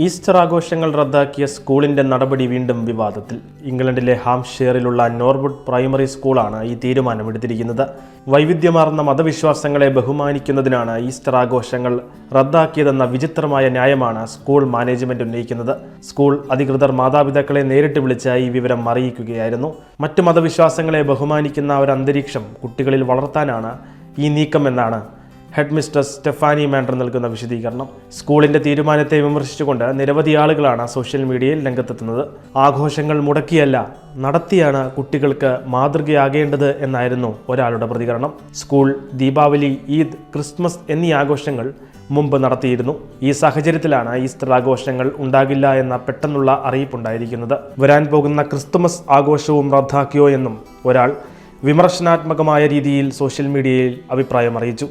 Easter ആഘോഷങ്ങൾ റദ്ദാക്കിയ സ്കൂളിന്റെ നടപടി വീണ്ടും വിവാദത്തിൽ. ഇംഗ്ലണ്ടിലെ ഹാംഷെയറിലുള്ള നോർവുഡ് പ്രൈമറി സ്കൂളാണ് ഈ തീരുമാനമെടുത്തിരിക്കുന്നത്. വൈവിധ്യമാർന്ന മതവിശ്വാസങ്ങളെ ബഹുമാനിക്കുന്നതിനാണ് ഈസ്റ്റർ ആഘോഷങ്ങൾ റദ്ദാക്കിയതെന്ന വിചിത്രമായ ന്യായമാണ് സ്കൂൾ മാനേജ്മെന്റ് ഉന്നയിക്കുന്നത്. സ്കൂൾ അധികൃതർ മാതാപിതാക്കളെ നേരിട്ട് വിളിച്ച് ഈ വിവരം അറിയിക്കുകയായിരുന്നു. മറ്റു മതവിശ്വാസങ്ങളെ ബഹുമാനിക്കുന്ന ഒരു അന്തരീക്ഷം കുട്ടികളിൽ വളർത്താനാണ് ഈ നീക്കമെന്നാണ് ഹെഡ് മിസ്റ്റർ സ്റ്റെഫാനി മാൻഡർ നൽകുന്ന വിശദീകരണം. സ്കൂളിന്റെ തീരുമാനത്തെ വിമർശിച്ചുകൊണ്ട് നിരവധി ആളുകളാണ് സോഷ്യൽ മീഡിയയിൽ രംഗത്തെത്തുന്നത്. ആഘോഷങ്ങൾ മുടക്കിയല്ല, നടത്തിയാണ് കുട്ടികൾക്ക് മാതൃകയാകേണ്ടത് എന്നായിരുന്നു ഒരാളുടെ പ്രതികരണം. സ്കൂൾ ദീപാവലി, ഈദ്, ക്രിസ്മസ് എന്നീ ആഘോഷങ്ങൾ മുമ്പ് നടത്തിയിരുന്നു. ഈ സാഹചര്യത്തിലാണ് ഈസ്റ്റർ ആഘോഷങ്ങൾ ഉണ്ടാകില്ല എന്ന പെട്ടെന്നുള്ള അറിയിപ്പുണ്ടായിരിക്കുന്നത്. വരാൻ പോകുന്ന ക്രിസ്തുമസ് ആഘോഷവും റദ്ദാക്കിയോ എന്നും ഒരാൾ വിമർശനാത്മകമായ രീതിയിൽ സോഷ്യൽ മീഡിയയിൽ അഭിപ്രായം അറിയിച്ചു.